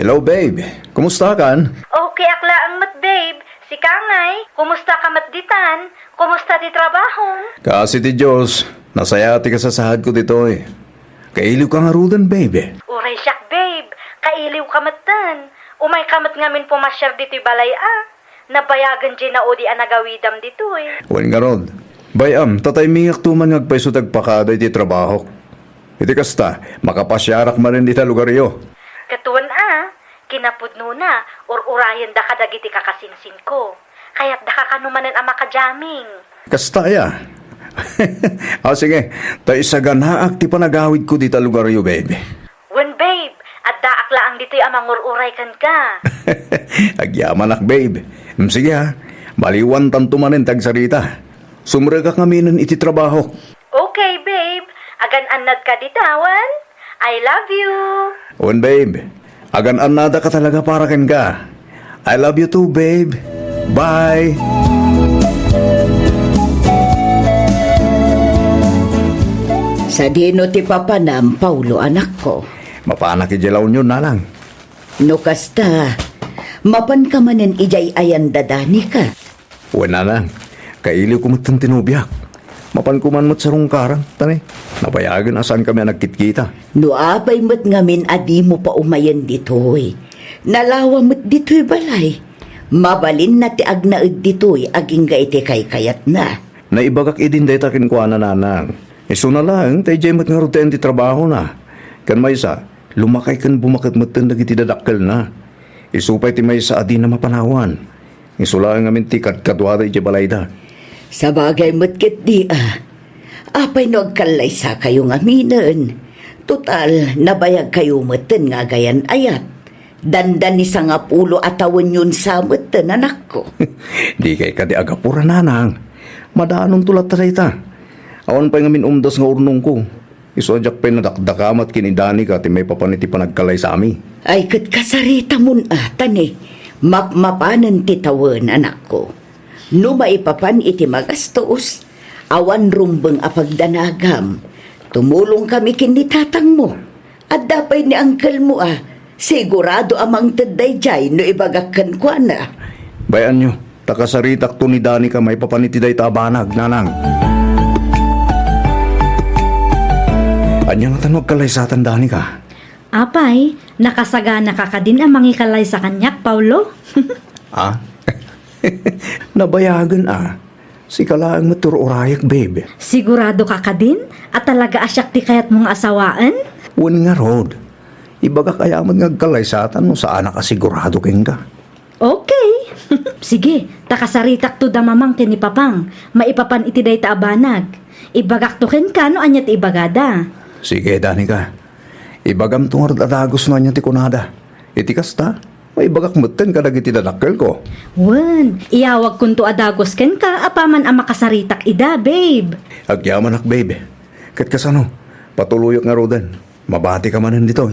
Hello, babe. Kumusta kan? Okay, akla ang mat, babe. Si Kangay, kumusta ka matditan? Kumusta di trabaho? Kasi ti Diyos, nasaya ti kasasahad ko dito eh. Kailiw ka nga rudan, babe. Uray siyak, babe. Kailiw ka matan. Umay kamat ngamin pumasyar dito'y balay Nabayagan dyan na o di anagawidam dito eh. Wan nga rod. Bayam, tatay mingak tuman ngagpaiso tagpakada iti trabaho. Iti kasta, makapasyarak man rin ita lugar iyo. Katuan kinapudno na, or urayan da ka dagiti kakasinsin ko. Kaya't da ka kanumanan ang makajaming. Kasta ya. Sige, tayo isagan haak ti panagawid ko dita lugar iyo, babe. Wen, babe, at daak laang dito'y amang uray kan ka. Agyaman ak, babe. Sige ha, baliwan tanto manin tagsarita. Sumra ka kami iti trabaho. Okay, babe. Agan-anad ka ditawan. I love you. Wan, babe. Agan-anada ka talaga para ken ka. I love you too, babe. Bye. Sa dino ti papanam, Paulo, anak ko. Mapanak ijalaw nyo na lang. No kasta, mapan ka manin ijay ayan dadani ka. Wan na lang. Kailiw ko matang tinubyak. Mapan ko man mat sarong karang. Tanay, napayagan asan kami nagkitkita. No abay mo't ngamin adi mo pa umayan ditoy. Nalawa mo't ditoy balay. Mabalin na ti agnaid ditoy aging gaiti kay kayat na. Naibagak idin day takin ko na nanang. Iso na lang, tayo jay mat nga ruten di trabaho na. Kan may isa, lumakay kan bumakat matan nagiti dadakkel na. Isupay ti may isa adi na mapanawan. Iso lang ngamin ti kadkadwada iti balay da. Sa bagay mo't kit di apay no agkalay sa kayong aminan. Total, nabayag kayo matan nga gayan ayat. Dandan ni sa nga pulo atawan yun sa matan, anak ko. Di kay kadi agapura nanang. Madaanong tulat ta ta. Awan pa ngamin umdas nga urnong ko. Isodyak pa nadakdakamat kinidani ka ti may papaniti panagkalay sa ami. Ay kat kasarita mun tani. Mapmapanan titawan, anak ko. No maipapan iti magastos, awan rumbeng apagdanagam. Tumulong kami kinitatang mo. At dapay ni angkel mo sigurado amang taday jay no ibagakan ko na. Bayan nyo, takasaritak to ni Dani ka may papanitiday tabanag, nanang. Anya nga tanong kalay sa Dani ka? Apay, nakasagana ka din ang mangikalay sa kanyak, Paulo. Nabayagan Si kalaang maturo-urayak, babe. Sigurado ka din? At talaga asyak ti kayat mong asawaan? Wan nga rod. Ibaga kaya man ngagkalay sa atan no saan nakasigurado king ka. Okay. Sige, takasaritak to damamang tinipapang. Maipapan iti day taabanag. Ibagak to ken ka no anyat ibagada. Sige, Dani ka. Ibagam tungar adagos no anya ti kunada. Iti kasta, may ibagak matan ka dagiti dadakkel ko. Wen, iyawag kun to adagos ken ka apaman ang makasaritak ida, babe. Agyaman ak, babe. Kat kasano, patuluyok nga rodan. Mabati ka manan dito.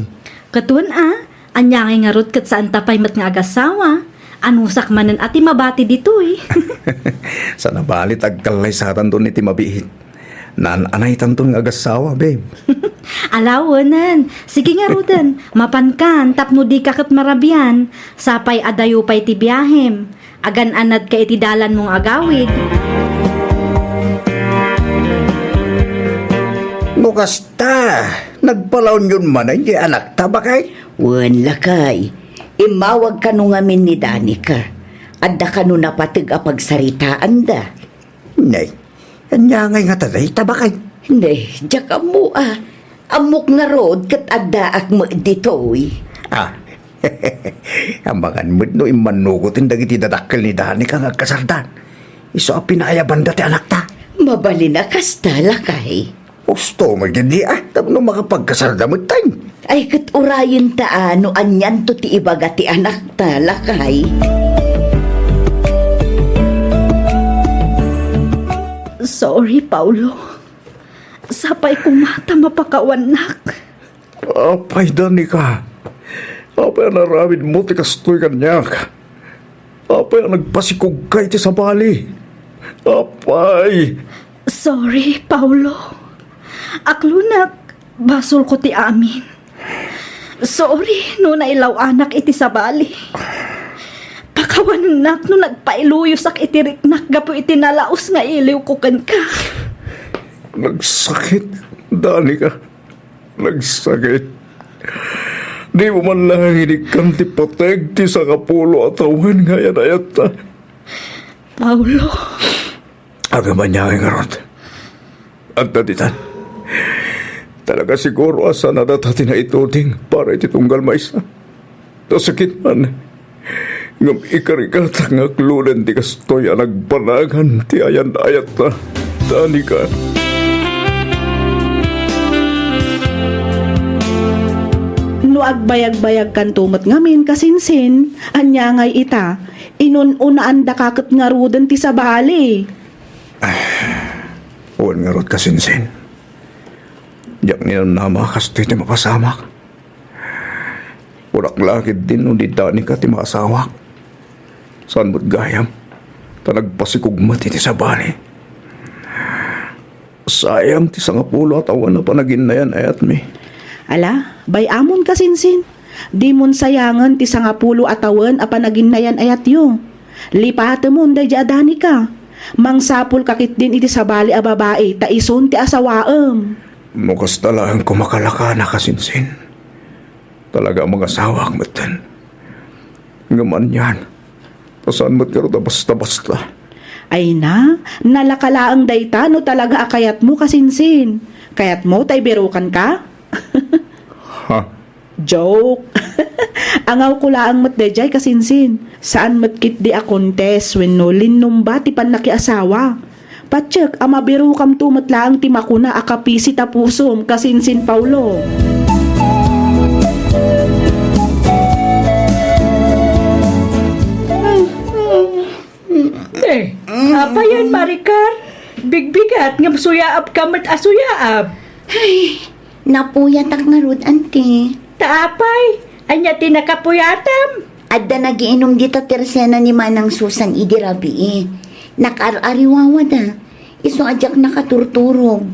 Katuan anyangay nga rod kat saan tapay mat nga agasawa. Anusak manan ati mabati ditoy. Sa nabalit agkalay sa atan doon iti mabihit. Anay tanton nga agasawa, babe. Alawanan. Sige nga rodan. Mapankan, tapno di kakit marabyan. Sapay adayo pa'y ti biyahem. Agan-anad ka iti dalan mong agawid. No kasta, nagpalaon yun man ay anak tabakay. Wan lakay. Imawag ka no ngamin ni Danica. Adda ka no napatig apagsaritaan da. Nay, anya ngay nga taday tabakay. Hindi, diyak mo amok nga rod kat adda ak mo ditoy. Ambangan mo no imanugutin dagiti dadakkel ni Dani ka nga kasardan. Iso a pinayaban dati anak ta. Mabali na kasta lakay. Gusto mo gindi tapno makapagkasarda mo tayo. Ay kat urayin ta no anyan to ti ibaga ti anak ta lakay. Sorry, Paulo. Sapay kumata mapakawanak. Apay, Dani ka. Apay naramid mo ti kastoy kanyak. Apay nagpasikog kay ti sa bali. Apay. Sorry, Paulo. Aklunak, basol ko ti amin. Sorry, no nailaw anak iti sabali. Pakawanan no nagpailuyos ak itiriknak gapo iti nalaos nga iliw ko kan ka. Nagsakit, Danica. Nagsakit. Di mo man lang hinikan ti pateg ti sa kapulo at awan nga yan ayat ta. Paulo, Agaman niya nga ron. At natitan. Talaga siguro asa na datati na ituting para iti tunggal maysa. Tasakit man. Ngam ikarikat ang aklunan ti kastoy ang nagpanagan ti ayan ayat ta. Danica. No agbayag-bayag kan tumat ngamin kasinsin, anya ngay ita, inununaan da kakot nga rudan ti sabali. Uwan nga rod kasinsin. Diyak niya nama kastoy ti mapasamak. Urak lakid din no di Danica ti makasawak. Saan mo't gayam? Tanagpasikugmat iti sabali. Sayang ti sangapulo at awan na panagin na yan ayat mi. Ala, bay amon kasinsin. Di mon sayangan ti sangapulo atawan a panaginayan ayat yo. Lipate mon day adani ka. Mangsapul kakit din iti sabali a babae ta ison ti asawaem. Mukas talagang kumakalaka na kasinsin. Talaga ang mga sawak matan. Ngaman yan. Pasaan mo't karoon na basta-basta. Ay na, nalakalaang dayta no talaga akayat mo kasinsin. Kayat mo tay berukan ka? Ha? Joke. Angaw ko laang matdejay kasinsin. Saan matkit di akontes when no linnumba ti panakiasawa. Patsyak, amabiru kam tumatlaang ti makuna akapisi tapusom kasinsin Paulo. Apa yan, Maricar? Bigbigat, ngam suyaab kamat asuyaab. Ay, napuyatak nga rod, ante. Taapay, anya tinakapuyatam. Adda nagiinom dita tersena ni Manang Susan idirabi eh. Nakar-ariwawa da. Iso adyak nakaturturog.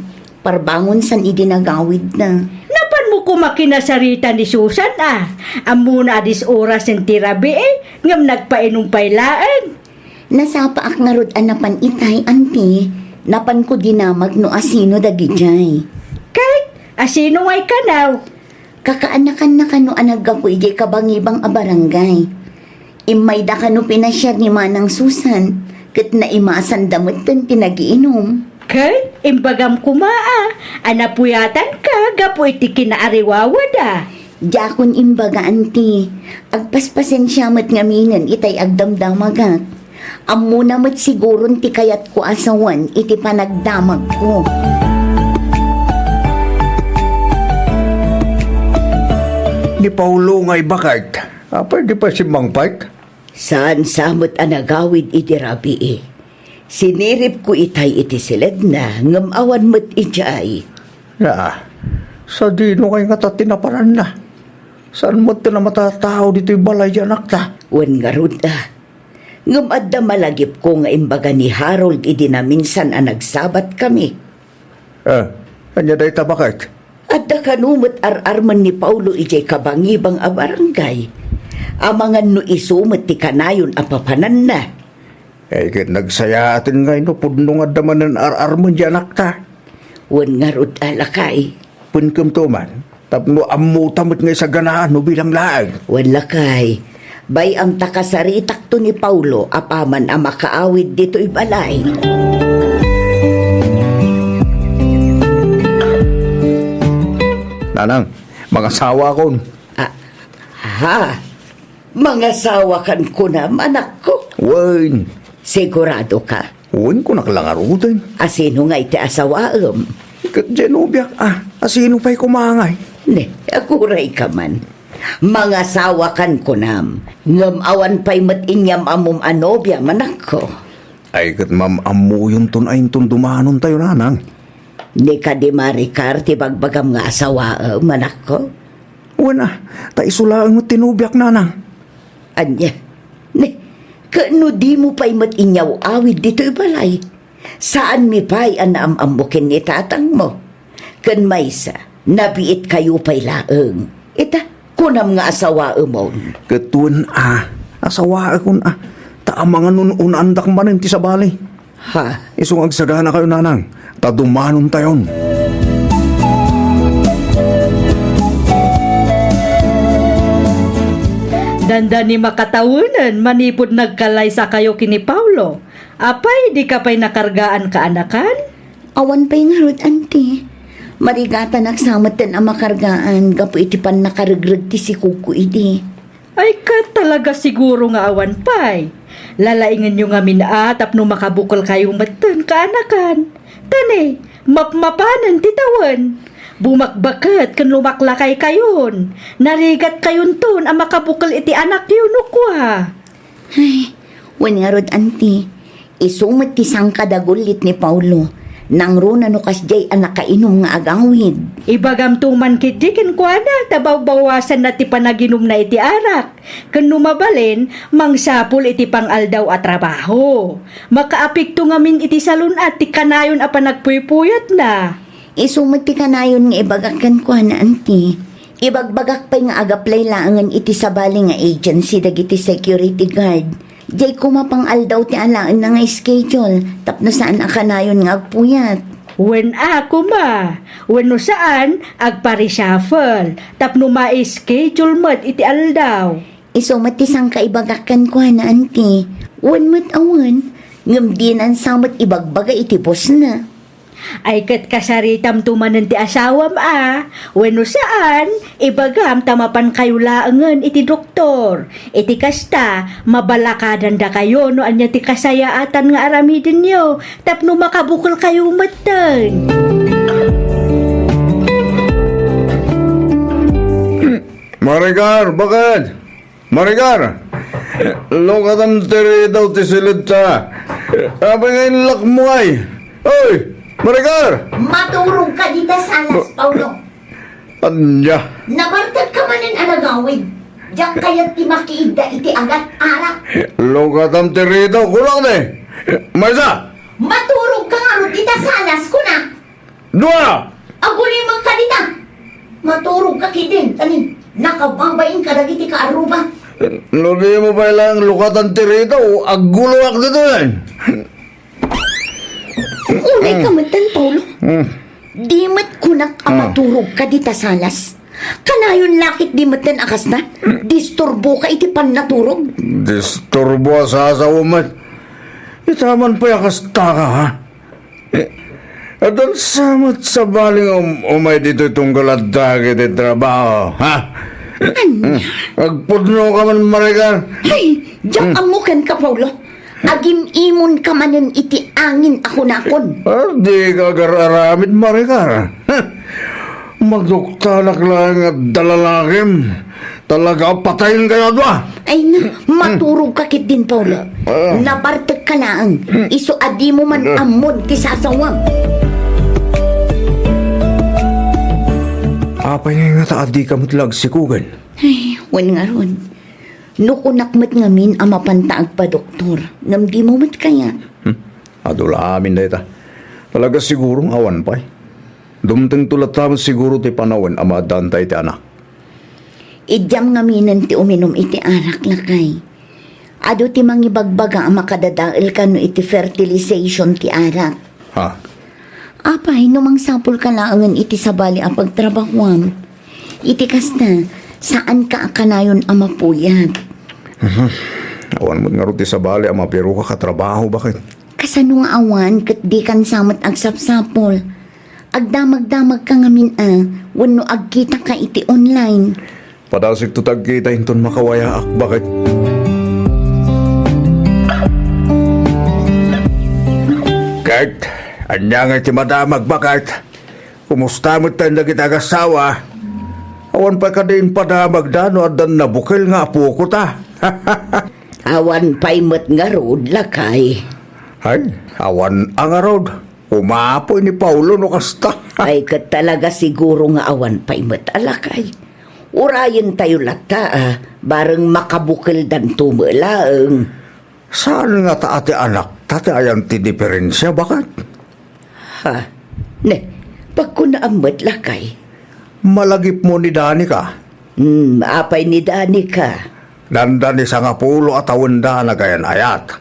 Parbangon san idinagawid na. Napan mo kumakinasarita ni Susan Amuna adis oras ng tirabi ngam nagpainom pailaan. Nasapaak nga rod anapan itay, ante. Napan ko dinamag no asino dagijay. Kahit asino ay kanaw. Kakaanakan na kano anagapo ijay kabangibang a barangay. Imay da kano pinasyar ni Manang Susan. Kat na imasan damot tan tinagiinom. Kahit imbagam kumaa. Anapuyatan ka, gapo iti kinaariwawada. Jakon imbaga, ante. Agpaspasen siya mat ngamingan itay agdamdamagak. Ammo na mat siguron ti kayat ko asawan iti panagdamag ko. Ni Paulo nga'y bakit? Pwede pa si Mang Pike? Saan samot anagawid iti rabi Sinirip ko itay iti silad na ngamawan mo't ijay. Na, sa dino kay nga tatinaparan na. Saan mo na matatao dito yung balay anak ta? Wan nga ruda. Ngamadda malagip ko nga imbaga ni Harold idinaminsan nagsabat kami. Kanya day ta bakit? At da kanumot ar-arman ni Paulo ijay kabangibang a barangay. Amangan no isumot ti kanayon apapanan na. Kit nagsaya atin nga inupudno nga daman ng ar-armon di anak ta. Wan nga rud alakay. Punkam to man. Tapno ammo tamot nga sa ganaan no bilang laag. Wan lakay. Bay ang takasaritak to ni Paulo apaman ang makaawid dito ibalay. Nanang, mga sawa kon. Ha? Mga sawakan ko na anak ko. Wen, Sigurado ka? wen ko nakalangarutan. Asino nga iti asawaam? Kat Genobiak, asino pa'y kumangay? Ne, akuray ka man. Mga sawakan ko nam. Ngamawan pa'y matinyam amom anobya manak ko. Ay kat ma'am amu yung tunayin dumanon tayo nanang. Ni ka di Maricar ti bagbagam nga asawaam manak ko. Wen ta isulaan mo tinubiak nanang. Anya, ne, kano di mo pa'y matinyaw awid dito ibalay? Saan mi pa'y anaam-amukin ni tatang mo? Kan maysa, nabiit kayo pa'y laeng. Ita, Kunam nga asawa umon. Ketun asawa akon taamangan nun unandak manin ti sabali. Ha? Isong agsagana kayo nanang, tadumanon tayon. Danda ni makatawunan, manipod nagkalay sa kayo kini Paulo. Apay, di ka pa'y nakargaan ka anakan? Awan pa'y nga rod, auntie. Marigata nagsamatan ang makargaan, gapo iti pan nakaragrag ti si Kuko idi. Ay ka talaga siguro nga awan pa'y. Lalaingan nyo nga minatap no makabukol kayong matan ka anakan. Tani, mapmapanan titawan. Bumakbakat kan lumaklakay kayon. Narigat kayon ton ang makabukal iti anak yun no kwa. Ay, wan nga rod, auntie. Isumat ti sang kadagulit ni Paulo. Nang runa no kasjay ang nakainom nga agawid. Ibagam tuman kitjikin kwa na, tabaw-bawasan na ti panaginom na iti arak. Kan numabalin, mangsapul iti pangaldaw at trabaho. Makaapikto ngamin iti salon at ti kanayon a panagpuypuyat na. Isumat ti kanayon nga ibagakan ko na, auntie. Ibagbagak pa'y nga agaplay laangan iti sabali nga agency dagiti security guard. Jay kumapang aldaw ti alaan na nga schedule, tapno saan akanayon nga agpuyat. When ako ma, when no saan, agparishuffle, tapno ma-schedule mat iti aldaw. Isumat ti sang kaibagakan ko na, auntie. Wan mat awan, ngam din ang samot ibagbaga iti boss na. Ay kat kasaritam tumanan ti asawam when no saan, ibagam tamapan kayo laangan iti doktor. Iti kasta, mabalakadan da kayo no anya ti kasayaatan nga aramidin nyo, tapno makabukol kayo matan. Marigar, bakit? Marigar! Lokatan tiri daw ti silita. Abay ngayon lak mo ay. Oy! Marigar! Maturog ka dita salas, Paulo. Anya! Nabartag ka manin anagawid. Diyak kaya't ti makiigda iti agat arak. Lokatan tiri daw. Kulang na eh. Maysa! Maturog ka nga ro dita salas ko na. Dua! Aguli mo ka dita. Maturog ka kitin. Tanin, nakababain ka dagiti ka aruba. Lodi mo ba ilang lukatan tiri daw? Agulawak dito yan. Unay ka matan, Paulo. Di mat kunak maturog ka dita salas. Kanayon lakit di matan akas na. Disturbo ka iti pan naturog. Disturbo sa asawamat. Itaman pa yakas taka ha? At ang samot sa baling umay dito itong galadagi di trabaho, ha? Agpudno ka man, Marigar. Ay, diyak amukan ka, Paulo. Agim imon ka manan iti angin ako na akon. Di ka gararamid, Marigar. Magduktalak lang at dalalakim. Talaga patayin kayo doon. Ay na, maturog ka kit din, Paulo. Nabartag ka lang. Iso adi mo man amon ti sasawang. Apay nga taadi ka matlag sikugan. Ay, wal nga ron. Nukunak mat ngamin ang mapantaag pa, doktor. Ngam di mo mat kaya. Adula amin na ita. Talaga sigurong awan pa eh. Dumteng tulat taman siguro ti panawan ama dantay ti anak. Idyam ngaminan ti uminom iti arak lakay. Ado ti mangibagbaga ang makadadail ka no iti fertilization ti arak. Ha? Apay, numang sapul ka laangan iti sabali ang pagtrabahuam. Iti kasta, saan ka akanayon ang mapuyat? Awan mo nga rin sa bali ama pero ka katrabaho bakit? Kasano nga awan, kat di kan samat agsapsapol. Agdamag-damag ka ngamin wano agkita ka iti online. Padasig tutag kita hinton makawayaak bakit? Kahit, anya nga iti madamag bakit? Kumusta mo tayo na kitagasawa? Awan pa ka din padamag dano at dan nabukil nga apo ko ta. Awan pa'y mat nga rod lakay. Ay, awan ang arod. Umapoy ni Paulo no kasta. Ay kat talaga siguro nga awan pa'y mat alakay. Urayan tayo lata bareng makabukil dan tumalaang. Saan nga ta ate anak? Tate ayan ti diferensya bakit? Ha? Ne, pag ko naamat lakay. Malagip mo ni Dani ka. Apay ni Danica. Dandan isa nga pulo at awanda na gayan ayat.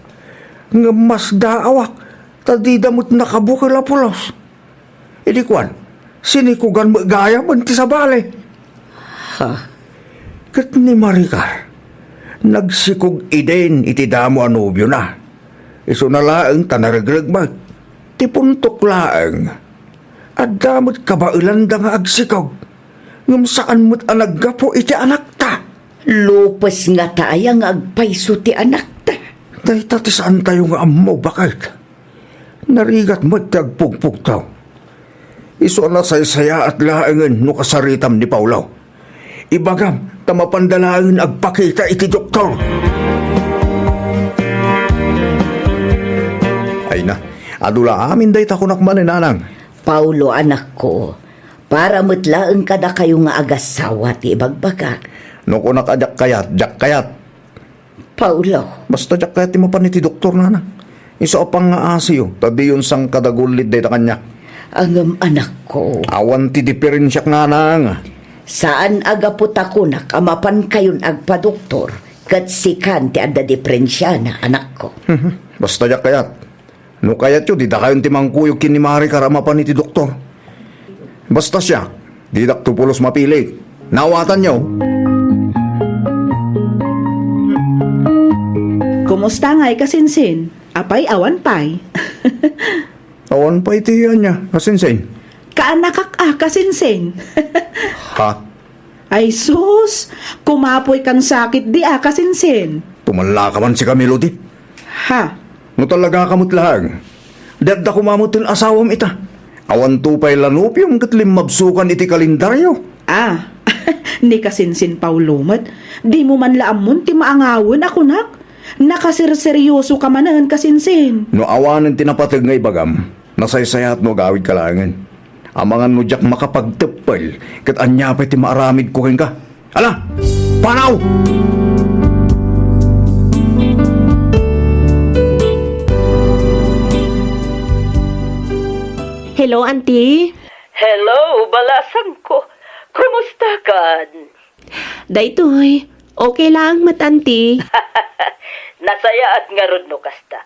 Nga mas daawak, tadi damot nakabukil a pulos. Idi kwan, sinikugan mo gaya man ti sa bale. Ha? Kat ni Maricar, nagsikog iden iti damo anubyo na. Iso na laeng tanaraglag mag, ti puntok laeng. At damot kabailan da nga agsikog, ngam saan mo't anaggapo iti anak ta. Lupes nga tayang agpaiso ti anak ta. Day tati saan tayo nga amo bakit? Narigat mo't tagpugpug taw. Iso na saysaya at laengan no kasaritam ni Paulaw. Ibagam, tamapandalaangin agpakita iti doktor. Ay na, adula amin day takunak maninanang. Paulo, anak ko, para mutlaeng kada kayo nga agasawa ti ibagbaga. No ko nakajak kayat. Paulo, Basta jak kayat ti mapan iti doktor na. Iso apang nga asiyo, tadi yun sang kadagulid day ta kanya. ang anak ko, Awan ti diferensyak nga nang. saan agapot ako nakamapan kayon agpa-doktor, kat sikan ti adda diferensya na anak ko. Basta jak kayat. No kayat yun, di da kayon ti mangkuyog kin ni Mari karamapan iti doktor. Basta siya, di dak tupulos mapili. Nawatan niyo. Kumusta nga'y kasinsin? Apay awan pay. Awan pa iti yan niya, kasinsin. Kaanakak kasinsin. Ha? Ay sus, kumapoy kan sakit di kasinsin. Tumala ka man si Camilo di. Ha? No talaga kamot lahang. Dadda kumamot til asawam ita. Awan tupay lanupium kat limabsukan iti kalendaryo. Ni kasinsin Paulomat, di mo man laamon ti maangawon ako nak. Nakasirseryoso ka manan kasinsin. No awanan tinapatag nga ibagam, nasaysayat no gawid kalangan. Amangan no jak makapagtepal, kat anyapay ti maaramid ko ka. Ala! Panaw! Hello, auntie. Hello, balasan ko. Kumusta kan? Daytoy, okay lang mat, auntie. Nasaya at nga ron no kasta.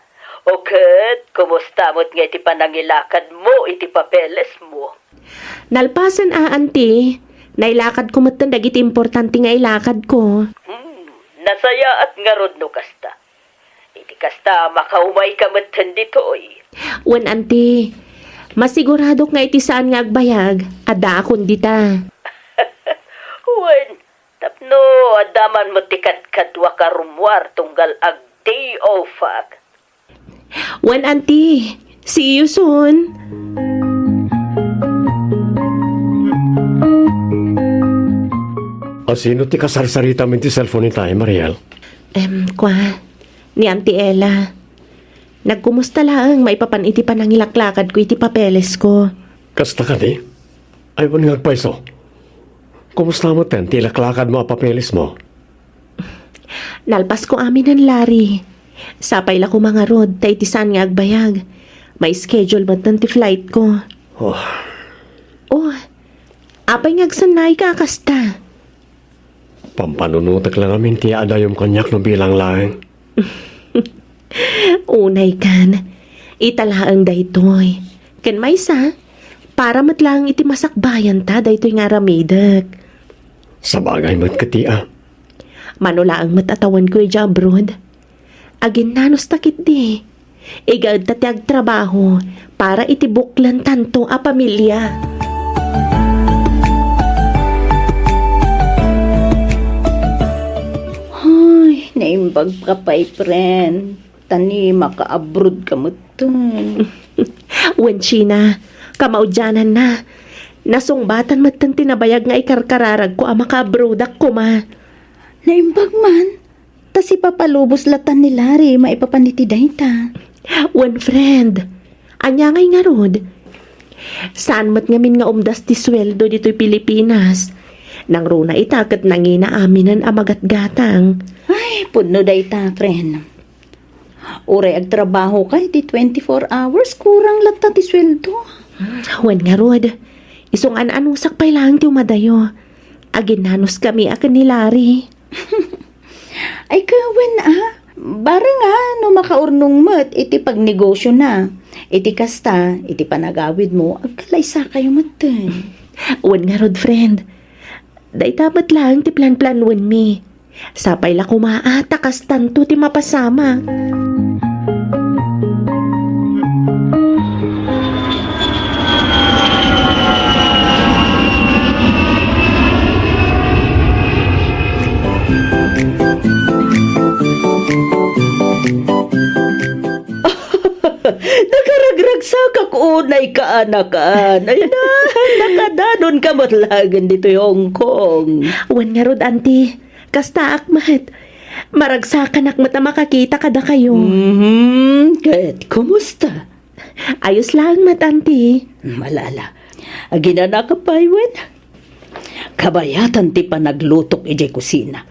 Okay, kumusta mo't nga iti panangilakad mo, iti papeles mo? Nalpasan auntie. Nailakad ko mat dagiti importante nga ilakad ko. Nasaya at nga ron no kasta. Iti kasta makaumay ka matan ditoy. Wen, auntie, masigurado nga iti saan nga agbayag, ada akong dita. Wen, tapno adaman mo tikat kadwa ka rumwar tunggal ag day off ak. Wen, auntie, see you soon. O sino ti kasarsarita min ti cellphone ni tayo, Mariel? Kwa, ni Auntie Ella. Nagkumusta lang, maipapan iti panangilaklakad ko iti papeles ko. Kasta ka di? Ay, wani ngagpaiso. Kumusta mo ten, tilaklakad mo ang papeles mo? Nalpas ko amin ng lari. Sapay la ko mga rod, tay tisan nga agbayag. May schedule man ti flight ko. Oh, Oh, apay ngagsanay ka kasta. pampanunutak lang amin ti adayom kanyak no bilang lang. Unay kan, italaang daytoy. Ken maysa, para matlang iti masakbayan ta daytoy nga ramidak. Sa bagay mo't katia. Manula ang matatawan ko ija abroad. Agin nanos takit di. Igad tatiag trabaho para itibuklan tanto a pamilya. Ay, naimbag ka pa'y friend. Tani maka-abroad ka mo dun. Wen China, kamaudyanan na. Nasungbatan matan tinabayag nga ikarkararag ko ang makabrodak ko ma. Naimbag man. Ta si papalubos latan ni Larry, maipapanitiday ta. Wen friend, anya ngay nga rod. Saan mat ngamin nga umdas ti sweldo dito'y Pilipinas. Nang runa itakat nangina aminan amagat-gatang. Ay, puno day ta, friend. Uray ag trabaho kay di 24 hours, kurang lata ti sweldo. Wen nga rod, isong anong sakpay lang ti umadayo. Aginanos kami akan ni Larry. Ay kawan bara nga no makaurnong mat iti pagnegosyo na. Iti kasta, iti panagawid mo, agkalaysa kayo matan. Wan nga rod, friend. Day tamat lang ti plan-planwan mi. Sapay la kumaata kas tanto ti mapasama. Nakaragrag sa kakunay ka anakan. Ay na, nakadanon ka matlagan dito yung Hong Kong. Wan nga rod, auntie. Kasta akmat. Maragsakan akmat na makakita kada kayo. Kahit kumusta? Ayos lang mat, auntie. Malala. Aginana ka paywen. Kabayatan ti panaglutok ijay kusina.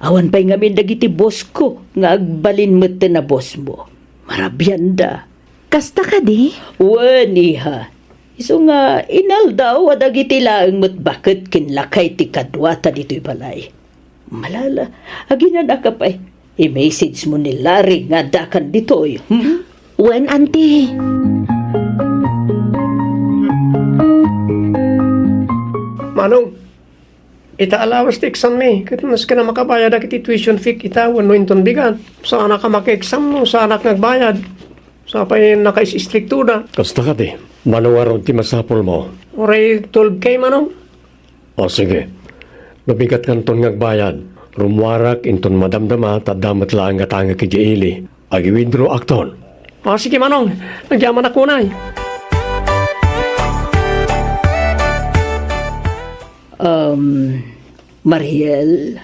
Awan pa'y ngamin dagiti boss ko nga agbalin mo na boss mo. Marabyan da. Kasta ka di? Wan iha. Iso nga inal daw adagiti laang mo't bakit kinlakay ti kadwata dito'y balay. Malala. Aginana ka pa'y. I-message mo ni Larry nga dakan dito'y. Wan, auntie. Manong, itaalawas ti exam ni. Katunas ka na makabayad akit tuition fee itawan no inton bigat. Sa anak ka maki-exam no, sa anak nagbayad. Sa pa'y nakais-istriktura. Kasta ka di, manawaron ti masapol mo. Oray 12K manong? O sige, nabigat kan ton nagbayad. Rumwarak inton madamdama tadamat lang nga tanga ki Ili. Agi-withdraw akton. O sige manong, nagyaman ako na Mariel,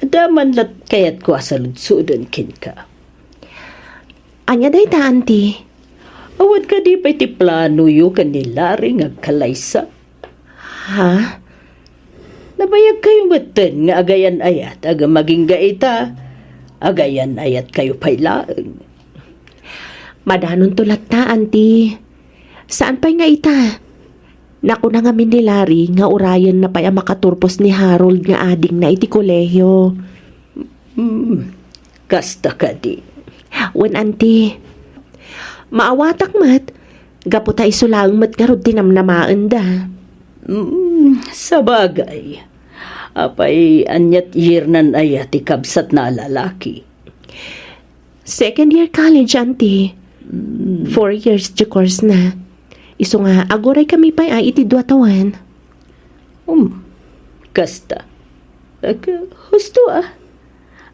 daman lat kayat ko asaludsudan kin ka. Anya day ta, auntie. Awad ka di pa'y ti plano yu kanila ring agkalaysa. Ha? Nabayag kayo matan nga agayan ayat, aga maging gaita. Agayan ayat kayo pa'y laang. Madanon tulat ta, auntie. Saan pa'y nga ita? Naku na nga min ni Larry nga urayan na pa'y makaturpos ni Harold nga ading na iti kolehiyo. Kasta ka di. Wan, auntie. Maawatak mat. Gaputa isulang mat nga rod tinamnamaan da. Sa bagay. Apay anyat yearnan ayat ikabsat na lalaki. Second year college, auntie. 4 years di course na. Iso nga, agoray kami pa'y ay iti duwatawan. Kasta. Husto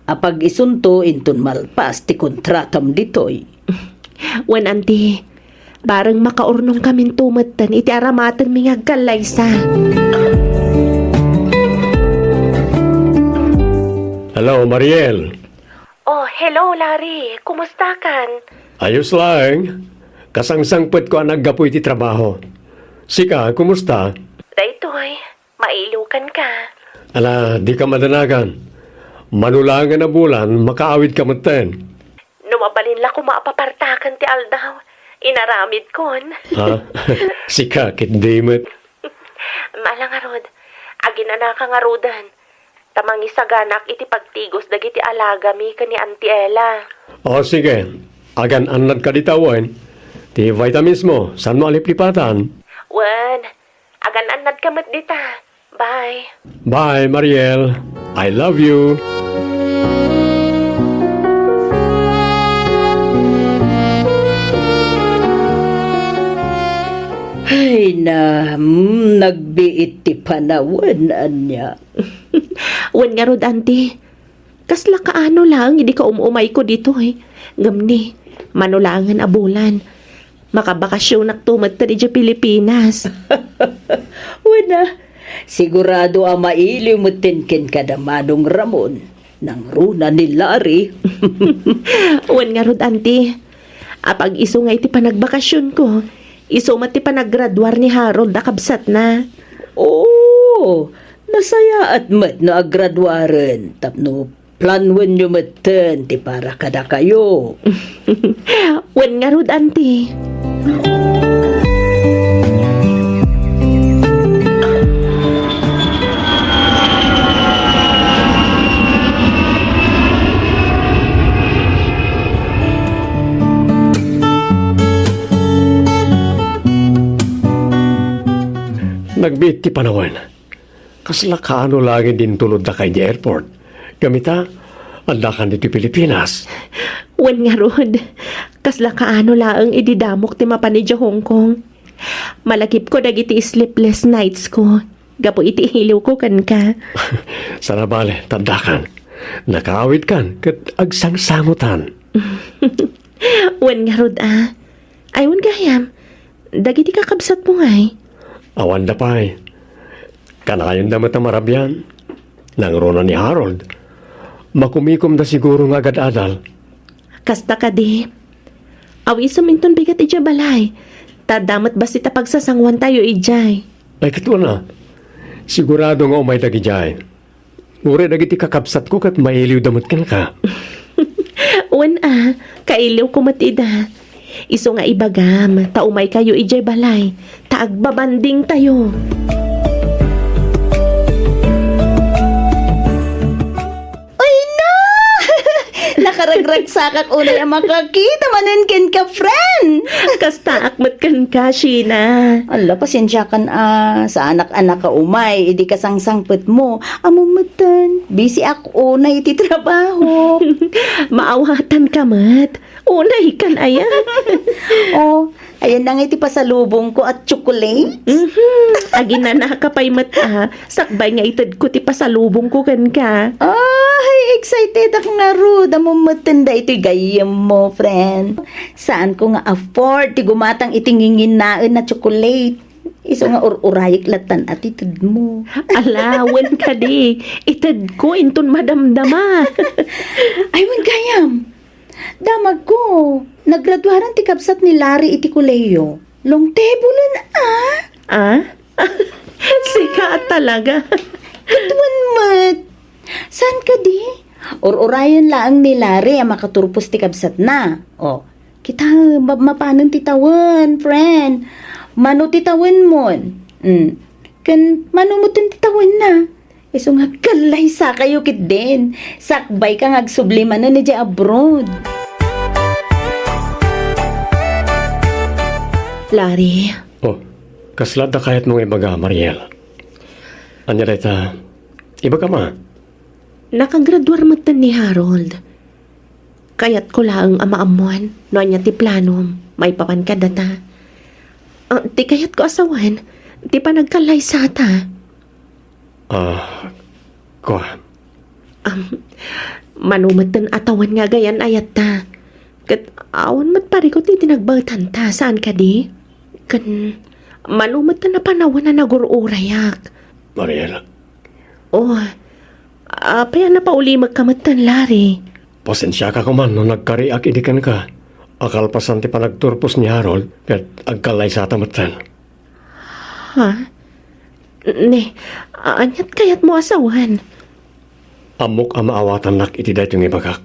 Apag isunto inton malpas ti kontratam ditoy. Wan, auntie. Barang makaurnong kaming tumatan iti aramatan mi ngagkalaysa. Hello, Mariel. Oh, hello, Larry. Kumusta kan? Ayos lang. Kasangsangpet ko ang naggapoy ti trabaho. Sika, kumusta? Daytoy, mailukan ka. Ala, di ka madanagan. Manulangan na bulan, makaawid ka maten. Numabalin la ko maapapartakan ti aldaw. Inaramid kon. Ha? Sika, kitdimit. Malangarod, agina ka nga rodan. Tamang isaganak iti pagtigos dagiti alaga mi kani Auntie Ella. O sige, agan anad ka ditawan. Ti vitamins mo, saan mo aliplipatan? Wan, agan-anad ka mat dita. Bye. Bye, Mariel. I love you. Ay na, nagbiit ti panawan anya. Wan nga rod, auntie. Kasla kaano lang, hindi ka umumay ko dito Gamni, manulangan abulan. Makabakasyon naktumat ta di Pilipinas. Wala, sigurado mailiw mo tinkin kada manong Ramon. Nang runa ni Larry. Wan nga rod, auntie. Apag iso nga iti panagbakasyon ko, iso mati panaggraduar ni Harold nakabsat na. Oo, nasaya at mat na agraduaren. Tapno, planwen nyo matan, ti para kada kayo. Wan nga rod, auntie. Nagbit ti panawan. Kasla kaano lagi din tulod na kay di airport. Gamita, andakan dito Pilipinas. Wan nga rod, kasla kaano laang ididamok ti mapanidya Hong Kong. Malakip ko dagiti sleepless nights ko. Gapo iti hiliw ko kan ka. Sana bale, tandakan. Nakaawit kan, kat agsangsangutan. Wan nga rod Aywan gayam, dagiti kakabsat mo ngay. Awan da pa'y. Kanayon damat na marabyan. Nang rona ni Harold. Makumikom da siguro nga agad-adal. Kasta ka di. Awi suminton bigat ija balay. Tadamat ba sita pagsasangwan tayo ijay? Ay katwa na. Sigurado nga umay dagi jay. Ure dagiti kakabsat ko kat mailiw damot kan ka. Wan kailiw ko matida. Iso nga ibagam, taumay kayo ijay balay. Taagbabanding tayo. Nakaragrag sakak unay ang makakita maninkin ka, friend. Kasta akmat kan ka, Sheena. Ala, pasensya kan sa anak-anak ka umay, idi ka sangsangpet mo. Amumatan, busy ako na iti trabaho. Maawatan ka, mat. Unay kan ayan. Oh, ayan na nga iti pasalubong ko at chocolate. Agi na nakapay mat sakbay nga itad ko ti pasalubong ko kan ka. Ay, excited ako nga ro. Damo matanda ito'y gayam mo, friend. Saan ko nga afford ti gumatang itingingin naan na chocolate. Iso nga urayik latan at itad mo. Alawan ka di. Itad ko inton madamdama. Ay, wan gayam. Damag ko. Naggraduaran ti kapsat ni Larry iti kuleyo. Long table Ah? Sika talaga. Katuan mat. Saan ka di? Urayan lang ni Larry ang makaturpos ti kapsat na. O, kita mapanan titawan, friend. Mano titawan mon. Kan mano mo titawan na. Iso nga kalay sa kayo kit din. Sakbay ka ngagsubliman na ni di abroad. Larry, Oh, kaslad na kahit nung ibaga, Mariel. Anya dayta, iba ka ma? nakagraduar matan ni Harold. Kayat ko lang amaamuan, no anya ti planom, may papan ka data. Ti kayat ko asawan, ti pa nagkalay sa ta. Ko, Manumatan atawan nga gayan ayat ta. Kat awan mat pari ko ti tinagbagtan ta, saan ka di? Kan manumatan na panawan na nagururayak. Mariel, Oh, apaya na pauli magkamatan, Larry. pasensya ka kuman nung nagkariak idikan ka. Akal pasan ti panagturpos ni Harold, kat agkalay sa tamatan. Ha? Ne, anyat kayat mo asawan. Amok ang maawatan nak iti daytong ibagak.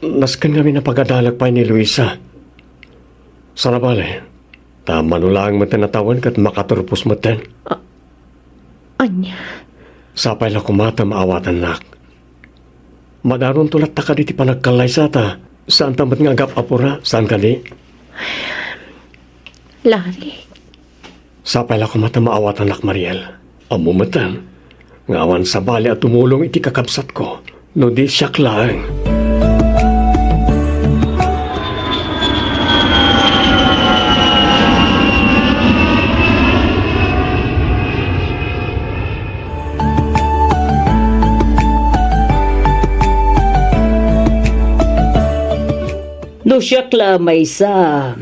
Naskan kami na pagadalag pa ni Luisa. Sana bale, manulang matan natawan kat makaturpos matan. Anya? Sapay la kumata maawatan nak. Madaron tulat ta ka di ti panagkalay sa ta. Saan tamat nga agap apura? Saan ka di? Larry, Sapay la kumata maawatan nak, Mariel. Amumatan. Ngawan sa bali at tumulong iti kakabsat ko. No di siyak lang. No siyakla may sa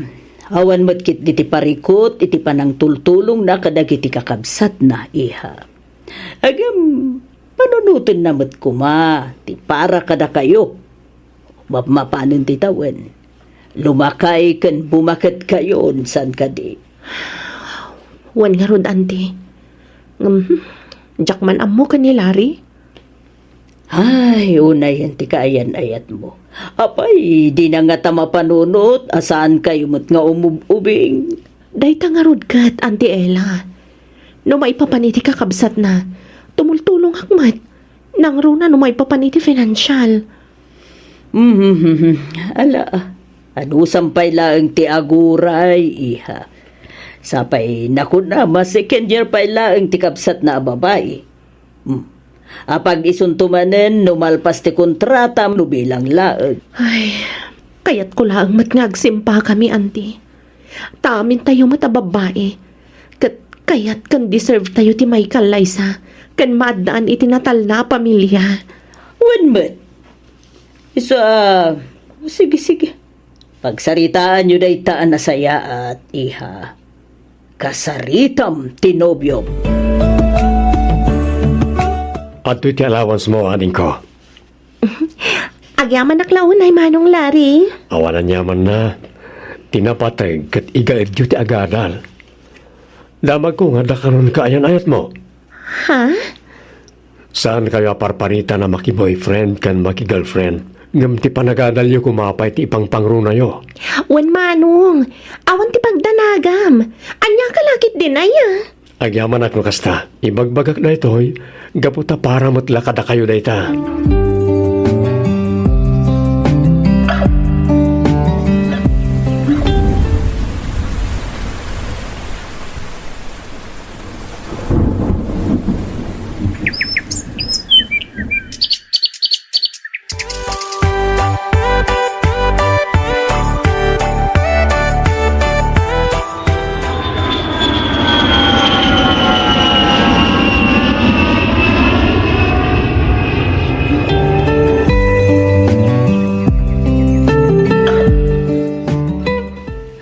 awan matkit iti parikot iti panang tultulong na kadagiti kakabsat na iha. Agam panunutin na mat kuma ti para kada kayo. Mapanin ti tawan. Lumakay kan bumakat kayo san kadi. wan nga rod, auntie. Jakman amo ka ni Larry? Ay, unay yan ti kaayan ayat mo. Apay, di na nga tama panunot, asaan kayo mo't nga umubing. Dayta nga rod kat, Auntie Ella. No maipapaniti kakabsat na, tumultulong hakmat. Nang runa no maipapaniti financial. Ala, ano sampay lang ti aguray, iha. Sapay naku na, mas second year pa ang tikabsat na babae. Apag isuntumanen, numalpas ti kontrata, nubilang laag. Ay, kayat ko lang matngagsimpa kami, auntie. Taamin tayo matababae. Kayat kan deserve tayo ti Michael Liza. Kan maadaan itinatal na pamilya. Wanmat. Sige. Pagsaritaan nyo day taan na saya at iha. Kasaritam tinobyom. At iti allowance mo, aning ko. Agyaman naklaon ay Manong Larry. Awalan yaman na. Tinapatay kat igaid yu ti agadal. Damag ko nga dakaroon ka ayan ayat mo. Ha? Saan kayo aparparita na maki-boyfriend kan maki-girlfriend? Ngam ti panagadal yu kumapay ti ipang pangruna yo. Wan Manong, awan ti pagdanagam. Anya kalakit din aya. Agyaman ak no kasta. Ibagbagak na ito'y gaputa para matlakada kayo na ita.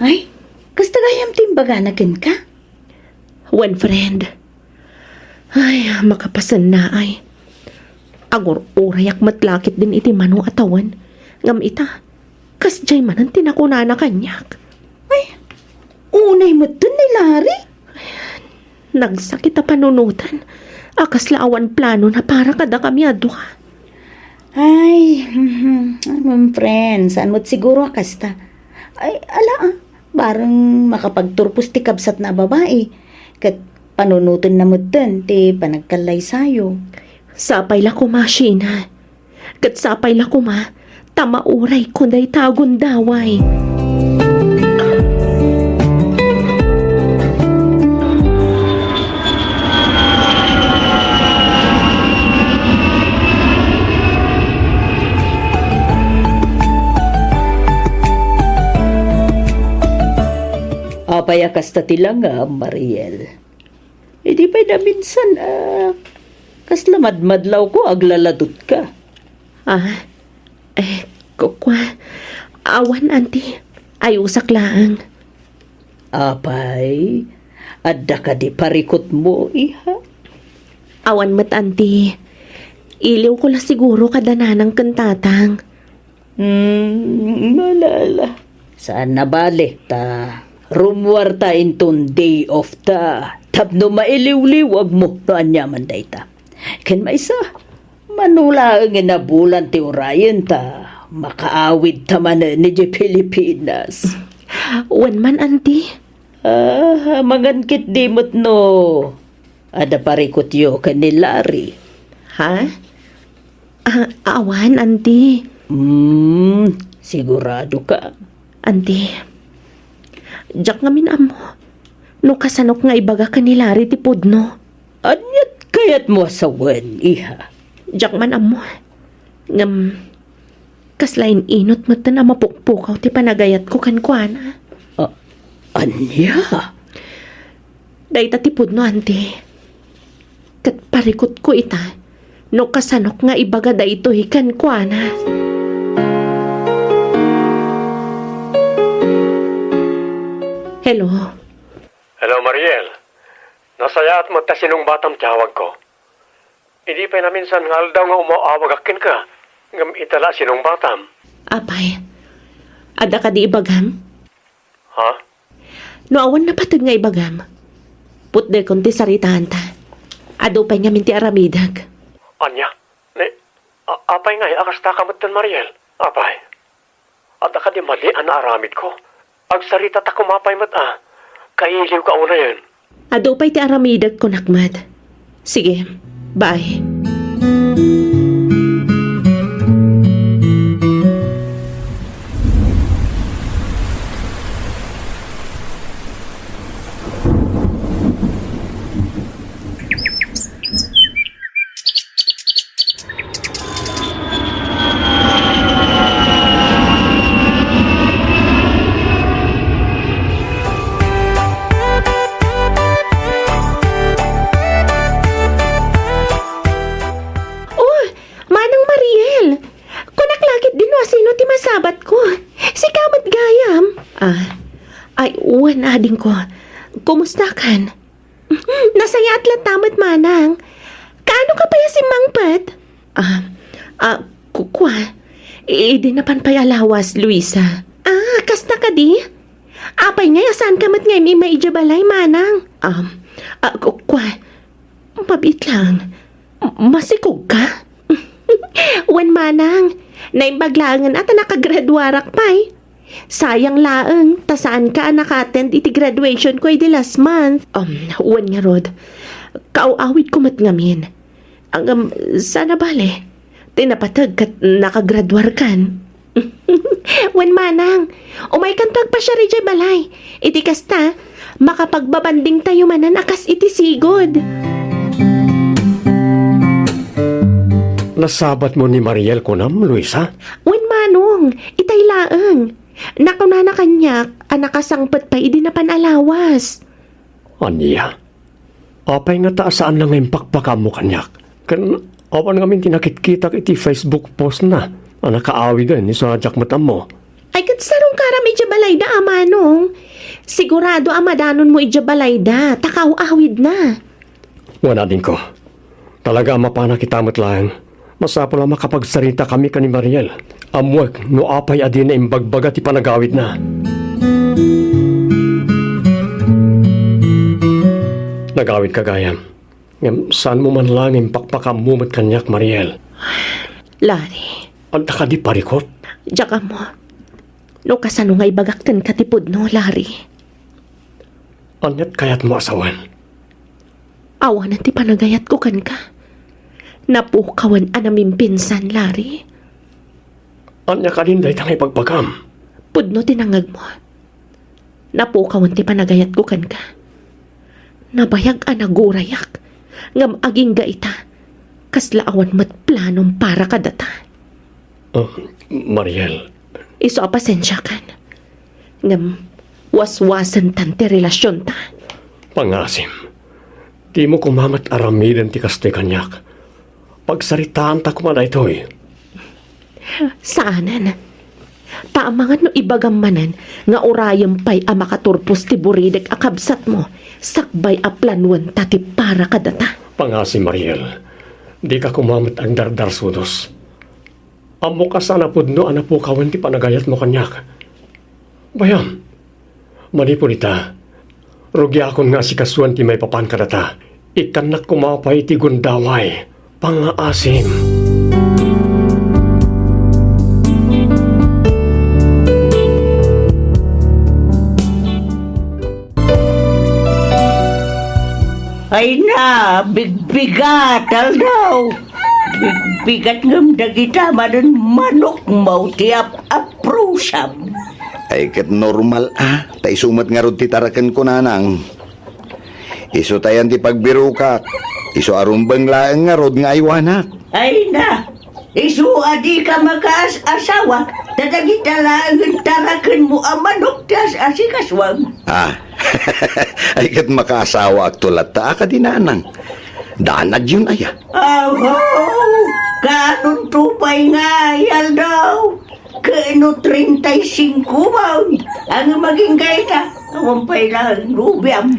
Ay, kasta gayam timbaganakin ka? One friend. Ay, makapasan na ay. Agor urayak matlakit din iti mano atawan. Ngam ita, kasjay man ang tinakuna na kanyak. Unay mo dun ni Larry? Nagsakit a panunutan. Akas laawan plano na para kada kami adwa. Ay, friend, saan mo't siguro kasta? Ay, barang makapagturpos ti kabsat na babae. Kat panunutin na mo dun, ti panagkalay sayo. Sapay la kuma, Sheena. Kat sapay la kuma, tamauray ko day tagon daway. Apaya kasta tila nga, Mariel. Hindi pa na minsan, kaslamadmadlaw ko, aglaladot ka. Kukwa. Awan, auntie. Ay usak laang. Apay, adda ka di parikot mo, iha. Awan mat, auntie. Iliw ko la siguro kadananang kantatang. Malala. Saan na bali, ta? Rumwarta intong day of ta. Tapno mailiw-liwag mo, no anyaman day ta. Ken maisa, manula ang inabulan ti Orion ta. Makaawid ta man ni di Pilipinas. Wan man, auntie. Mangangkit di mo't no. Ada parikot yo ka ni Larry. Ha? Awan, auntie. Sigurado ka. Auntie. Jak ngamin amo. No kasanok nga ibaga ka ni Larry ti pudno. Anyat kayat mo asawan, iha. Jak man amo. Ngam, kaslain inot mo na mapukpukaw ti panagayat ko kankwana. Anya? Dahita ti pudno, auntie. Kat parikot ko ita. No kasanok nga ibaga da ito kankwana. Hello. Hello, Mariel. Nasayat mo ta sinong batam tiyawag ko. Hindi pa na minsan ngal daw nga umaawagakin ka. Ngam itala sinong batam. Apay. Ada ka di ibagam? Ha? No awan na patag nga ibagam. Putde konti saritahan ta. Ado pa nga minti aramidag. Anya? Apay nga, akas ta kamatan, Mariel. Apay. At ka di mali ang aramid ko. Agsarita ta kumapay kailiw ka una yun. Ado pa'y ti aramidag ko nakmat. Sige, bye. Wanading ko. Kumusta kan? Nasaya at latamat manang. Kaano ka pa si Mangpet? Kukwa. Di napan pa'y alawas, Luisa. Kasta ka di? Apay nga, saan ka mat ngay may maijabalay, manang? Kukwa. Mabit lang. Masikog ka? Wan manang. Naimbaglangan at nakagradwarak pa'y. Sayang laeng, tasaan ka nakattend iti graduation ko di last month. Wan nga rod. Kauawid ko mat ngamin. Sana bale. Tinapatag kat nakagradwar kan. Wan manang, umay kan pa siya rin balay. Iti kasta, makapagbabanding tayo manan akas iti sigod. Nasabat mo ni Mariel kunam, Luisa? Wan manong, itay laeng. Nakuna na kanyak, anakasangpat pa idi na panalawas. Aniya? Apay nga taasaan lang ngayon pakpakam mo kanyak. Apan ngamin tinakit-kita iti Facebook post na. Nakaawi din, isadyak matam mo. Ay kat sarong karam ijabalay da, amanong. Sigurado amadanon mo ijabalay da, takaw awid na. Wala din ko. Talaga mapana kita lang. Masapo lang makapagsarita kami ka ni Mariel. Amwek, no apay adin na imbagbaga ti panagawid na. Nagawid ka gayam. Saan mo man lang impakpakam mo mat kanyak, Mariel? Lari, Anta ka di parikot? Diyaga mo. No kasano nga ibagaktan katipod no, Lari. Anyat kayat mo asawan? Awanan ti panagayat ko kan ka. Napukawan anaming pinsan, Lari. Anya ka din dahi tangay pagpagam. Pudno tinangag mo. Napukawan ti panagayat ko kan ka. Nabayag anagurayak. Ngam aging gaita. Kaslaawan mat planong para kadata. Mariel. Iso apasensya kan. Ngam waswasan tante relasyon ta. Pangasim. Di mo kumamat aramidan ti kaste kanyak. Pagsaritaan ta kumana ito'y. Saanan? Taamangan no ibagamanan nga orayam pa'y amakaturpos ti buridek akabsat mo. Sakbay a planwan tati para kadata. Pangasim, Mariel. Di ka kumamat ang dardar sudos. Amo ka sana pudno anapukawan ti panagayat mo kanyak. Bayam. Manipulita. Rugi akon nga si kasuan ti may papan kadata. Ikanak kumapay ti gundaway. Pangaasim. Ay na, bigbigat, daw. Bigbigat ngam dagita madan manok mau tiap aprusam. Ay kat normal tay sumat nga rod ti tarakan ko nanang. Iso tayan ti pagbirukak. Iso arumbang laeng nga rod nga aywanak. Ay na, isu adi ka makaas-asawa. Dadagita lang tarakan mo ang manok tas asikaswam. Ay kat makaasawa ak tulat ta ka dinanang. Danag yun aya. Kanon tupay nga yal daw. Kano 35 maun. Ang maging gaita, awampay lang rubyam.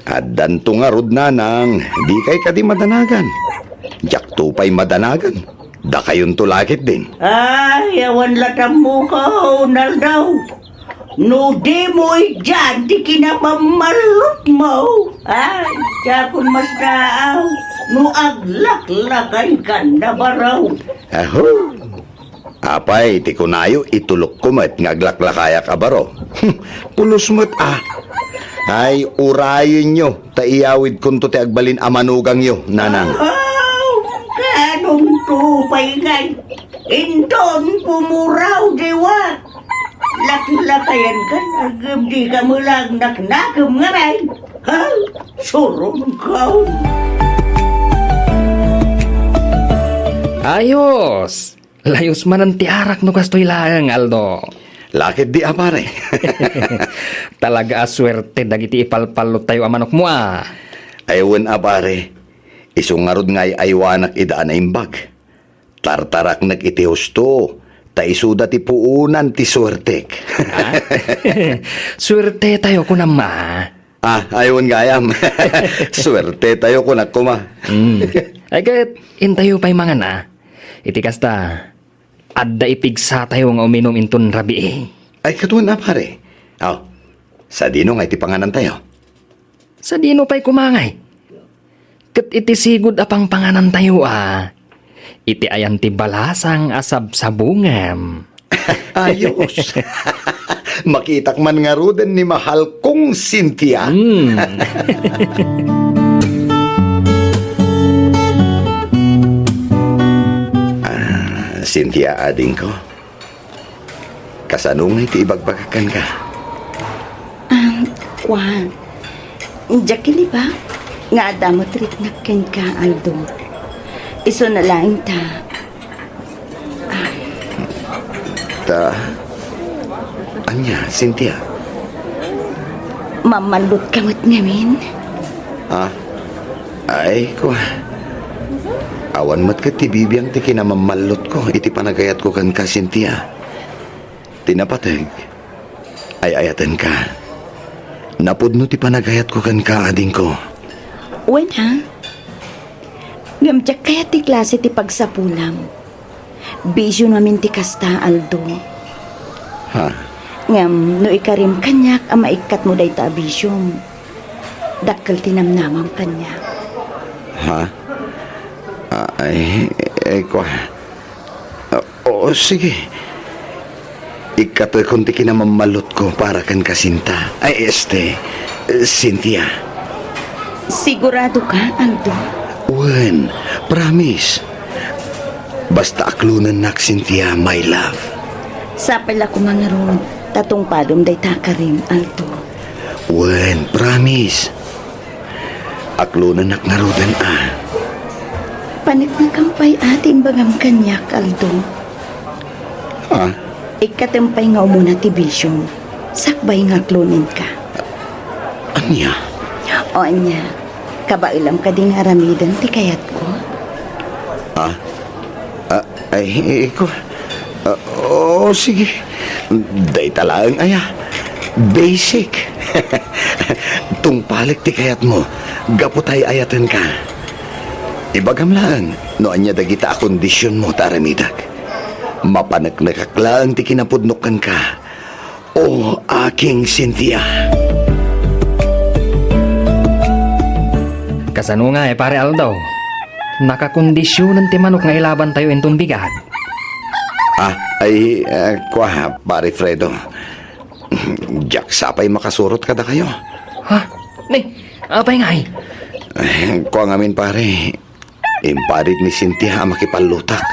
Adan to nga rod nanang, di kay ka di madanagan. Jak tupay madanagan. Da kayon tulakit din. Ay, awan latam mo ka, unal daw. No di mo dyan, di kinamamalot mo. Ay, jakon mas daaw. No aglaklakay ka na baraw. Aho. Apay, ti kunayo itulok kumet nga aglaklakaya ka baro. Pulos mo't Ay, urayon nyo, taiyawid kunto ti agbalin amanugang yo, nanang. Kanong tupay ngay. Indon pumuraw, dewa. Laki-lakayan ka, agam di ka mo lang naknakam nga ray. Surong ka. Ayos! Layos man ang tiarak no kastoy lang, Aldo. Lakit di apare. Talaga aswerte dagiti ipalpalo tayo amanok mo Aywan apare. Isungarod ngay aywanak idaan na imbag. Tartarak nag iti husto. isuda ti puunan ti swertek. Swerte tayo ko na ma. Ayun gayam. Swerte tayo ko na kuma. Ay kat, intayo pa'y mga na. Iti kasta, adda ipigsa tayo nga uminom inton rabi eh. Ay, katuan na pare. Sa dino nga iti panganan tayo. Sa dino pa'y kumangay. Kat iti sigod apang panganan tayo Iti ayan ti balasang asab sa bungam. Ayos. Makitak man nga ruden ni mahal kong Cynthia. Cynthia, ading ko. Kasanungay ti ibagbagakan ka. Juan, Jackie ba? Nga adamot rit nakin ka, Aldo. Iso na lang ta. Anya, Cynthia? Mamalot kamot ngamin. Ay, ko. Awan mat ka ti bibiyang ti kinamamalot ko. Iti panagayat ko kan ka, Cynthia. Tinapatag. Ay ayatan ka. Napudno ti panagayat ko kan ka, ading ko. Wen ha? Ngamtyak kaya ti klase ti pagsapulam. Bisyo namin ti kasta, Aldo. Ngam, no ikarim kanyak, ang maikat mo day ta bisyong. Dakkel tinamnamang kanyak. Ko. Oo, sige. Ikatoy kung ti kinamamalot ko para kan kasinta. Cynthia. Sigurado ka, Aldo? Wen, promise. Basta aklunan nak, Cynthia, my love. Sapal ako mga ron, tatong padom day takarim, Aldo. Wen, promise. Aklunan nak narudan Panik na kampay atin bagam kanyak, Aldo. Ikatampay nga umuna ti bisyong. Sakbay nga klonin ka. Anya? O anya, kabailam ka ding aramidan ti kayat ko. Ko. Sige. Day talaang basic. Tungpalik ti kayat mo. Gaputay ayatan ka. Ibagam lang, no anya dagita kondisyon mo, taramidak. Mapanagnakaklaan ti kinapudnukan ka. O aking Cynthia. Kasano nga pare Aldo. Nakakondisyonan ti manok nga ilaban tayo inton bigat. Pare Fredo. Jack, sapay makasurot kada kayo. Apay nga Kuha ngamin pare. Imparit ni Cynthia makipalutak.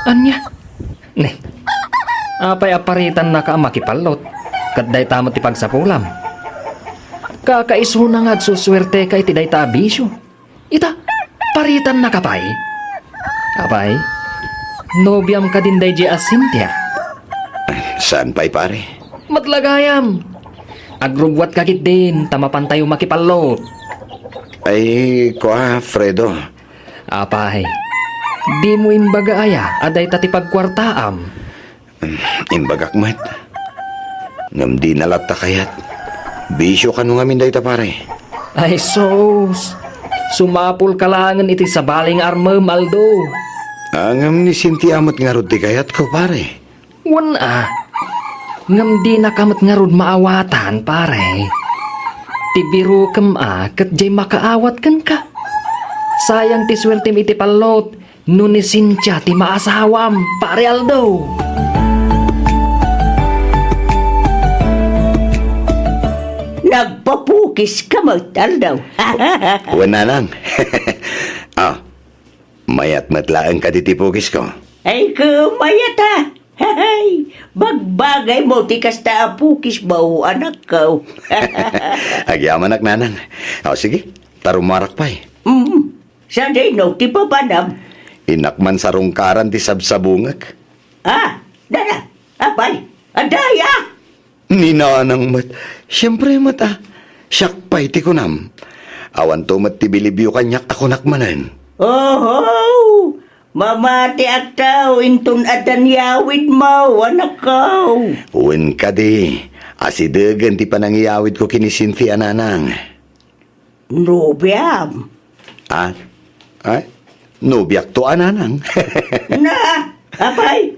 Anya? Apay aparitan na ka makipalot. Kadday tamo ti pagsapulam. Kakaiso na nga suswerte ka iti day ta abisyo. Ita, paritan na kapay. Apay, nobyam ka din day as Cynthia. Saan pa'y pare? Matlagayam. Agrugwat kakit din, tamapan tayo makipalot. Kuha, Fredo. Apay, di mo imbaga aday tati pagkwartaam. Imbagak mat. Ngam di nalata kayat. Bisyo ka nung amin day ta pare. Ay sos, sumapul kalangan iti sa baling armam, Aldo. Ngam ni Cynthia amat nga rod di kayat ko pare. Ngam di nakamot nga rod maawatan, pare. Tibiro kem kat jay makaawat kan ka. Sayang ti swerte iti palot, no ni Cynthia ti maasawam, pare Aldo. Nagpapukis ka magtal daw. Wala lang. Mayat matlaan ka ditipugis ko. Ay kumayat ha. Hay, bagbagay mo ti kasta apukis ba o anak ko. Agyaman ak nanang. Sige, tarumarak pa'y. Sa dino ti papanam. Inakman sa rungkaran ti sabsabungak. Dada, apay, adaya. Ninanang mat. Siyempre mat Siyak pa'y ti kunam. Awan to mat ti bilibyo kanyak ako nakmanan. Oh, Mamati aktaw, intun adan yawid mo, anak ko. Uwan ka di. Asidagan ti panangyawid ko kini Cynthia nanang. Nubiam. Ah? Ay? Nubiyak to ananang. Na, apay,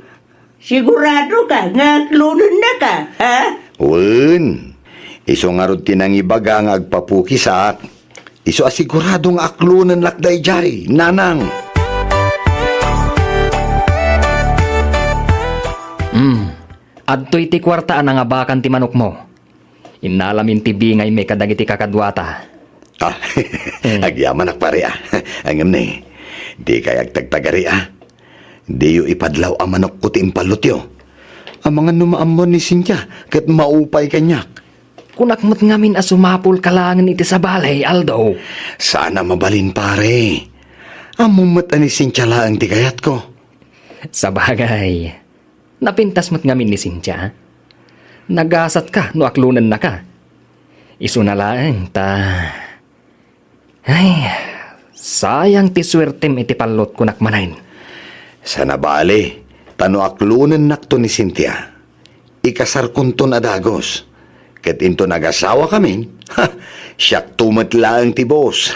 sigurado ka, nga klunan na ka, ha? Uwan. Iso nga ron tinangibaga nga agpapukisak. Iso asiguradong aklunan lakday jay, nanang. Adto'y ti kwartaan nga bakan ti manok mo. Inalamin ti bingay may kadagiti kakadwata. Ah, agyaman ak pare ah. Angam na eh. Di kayag tagtagari ah. Di yu ipadlaw ang manok ko ti impalot yo. Ang mga numaamon ni Cynthia, kat maupay kanyak. Kunakmot ngamin a sumapul kalangan iti sa balay, Aldo. Sana mabalin pare. Amumot ni Cynthia laang ti kayat ko. Sa bagay, napintas mo't ngamin ni Cynthia. Nagasat ka, no aklunan na ka. Isu na laang, Ay, sayang ti swertem iti palot kunak manain. Sana bali, tano aklunan nakto ni Cynthia. Ikasar kunto na dagos. Kat into nagasawa kami, siyak tumat lang ti boss.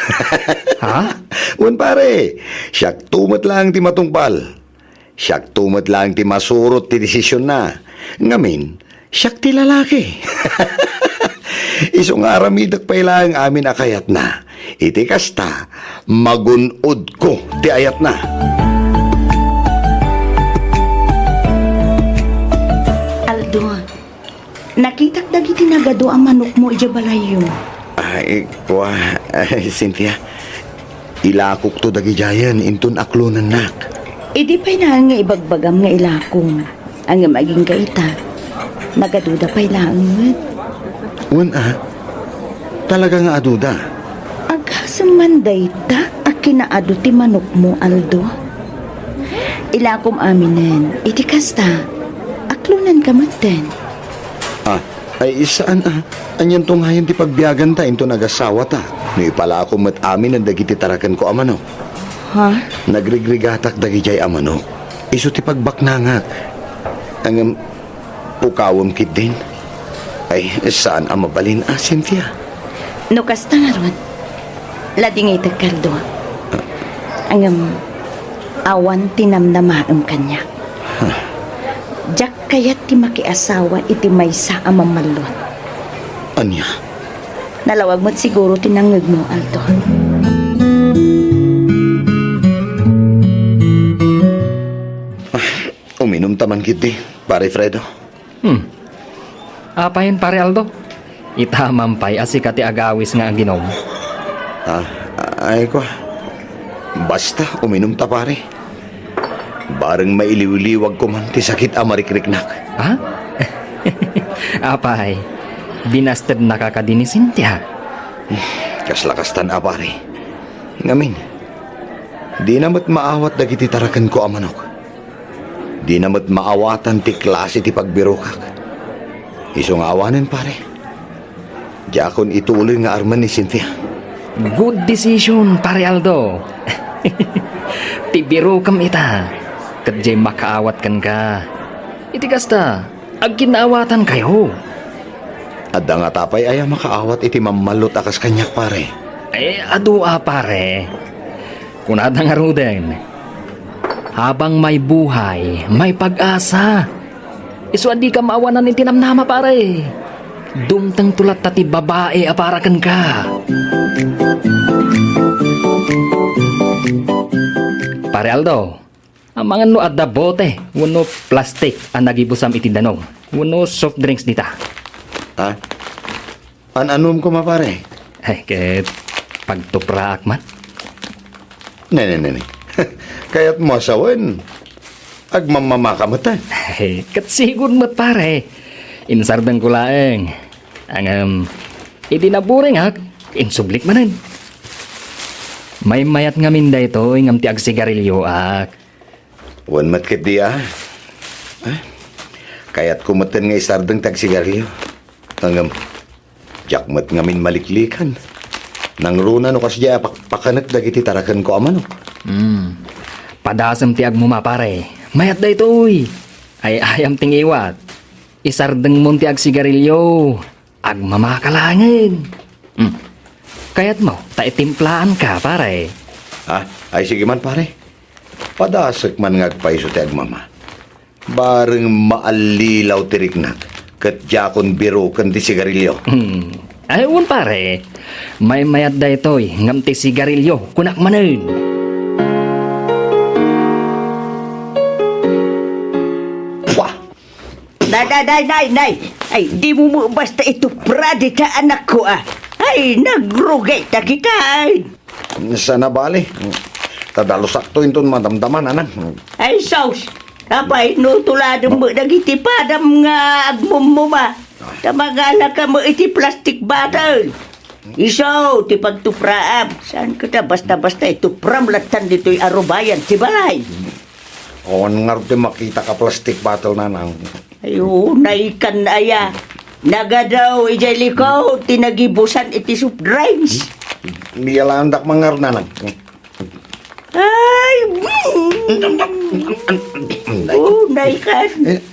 Ha? Un pare, siyak tumat lang ti matungpal. Siyak tumat lang ti masurot ti desisyon na. Ngamin, siyak ti lalaki. Isong aramidak pa ilang amin akayat na. Iti kasta, magunod ko ti ayat na. Aldo, nakitak dagiti nagado ang manok mo ija balayo. Ay, Cynthia, ilakok to dagi jayan, intun aklunan nak. Idi pa'y na nga ibagbagam nga ilakong. Ang maging kaita, nagaduda pa'y laangat. Talaga nga aduda. Agasang manday ta, ak kinaado ti manok mo, Aldo. Ilakom aminen, iti kasta, aklunan ka maten. Ay isaan anyan tunghayan ti pagbiyagan ta, into nagasawa ta. No ipala ako mat amin ang dagiti tarakan ko amano. Ha? Nagrigrigatak dagi jay amano. Iso ti pagbaknangak. Ang pukawam kit din. Ay, saan ang mabalin Cynthia? No kasta nga ron, lading itag kaldo. Ang awan tinamnamaam kanya. Diyak kayat ti makiasawa iti maysa ang mamalot. Anya? Nalawag mo't siguro tinangag mo, Aldo. Uminom taman kit di, pare Fredo. Apayin pare Aldo. Itamampay asikati agawis nga ang ginom. Ay ko. Basta uminom ta pare. Bareng mailiwliwag ko man ti sakit amarikriknak. Ha? Apay, binasted na kakadi ni Cynthia. Kaslakastan pare. Ngamin, di namat maawat dagiti tarakan ko amanok. Di namat maawatan ti klase ti pagbirokak. Isong awanan pare. Diakon ituloy nga arman ni Cynthia. Good decision, pare Aldo. Tibiro kam ita. Kadjay makaawat kan ka. Iti kasta, ag kinaawatan kayo. Adda nga tapay ay makaawat iti mamalot akas kanyak pare. Adua pare. Kunada nga ruden. Habang may buhay, may pag-asa. Iso adi ka maawanan ng tinamnama pare. Dumtang tulat tati babae aparakan ka. Pare Aldo, ang mga no adda bote, wano plastic ang nagibusam iti danong. Wano soft drinks dita. Anom ko mapare? Ay, ket pagtupra akmat. Nene. Kaya't mo asawan. Agmamamakamatan. Ay, ket sigur mat pare. Insardang ko laeng. Ang itinaburing hak, insublik manen. May mayat nga minda ito, ingam ti agsigarilyo ak. Wan mat ket di Kaya't kumatan nga isardang tagsigarilyo. Hanggang jakmat nga min maliklikan. Nang runa no kasya pakanak dagiti tarakan ko amano. Padasam ti agmuma pare. Mayat da ito'y. Ay ayam ting iwat. Isardeng mo ti ag sigarilyo. Ag mamakalangan. Kaya't mo, taitimplaan ka pare. Ha? Ay sige man pare. Padasak man ngagpaiso ti agmama. Bareng maalilaw ti riknak. Kat jakon biro kan ti sigarilyo. Ayun pare. May mayat da ito'y. Ngam ti sigarilyo. Kunak manin. Wah! Nay! Ay, di mo basta ito pradi ta anak ko ah. Ay, nagrugay ta kita ay. Sana bali. Tadalo sakto inton madamdaman anak. Ay, saus. Kapay, nutuladong mo nagiti padam nga agmumuma. Tamagala ka mo iti plastic bottle. Isaw, ti pagtupraam. Saan ka ta basta-basta itupram latan dito'y arubayan si balay. O nga rin makita ka plastic bottle nanang. Ayo, naikan na aya. Nagadaw, ijay likaw, tinagibusan iti soup drinks. Miyalandak mga rin nanang. Ay, naikan.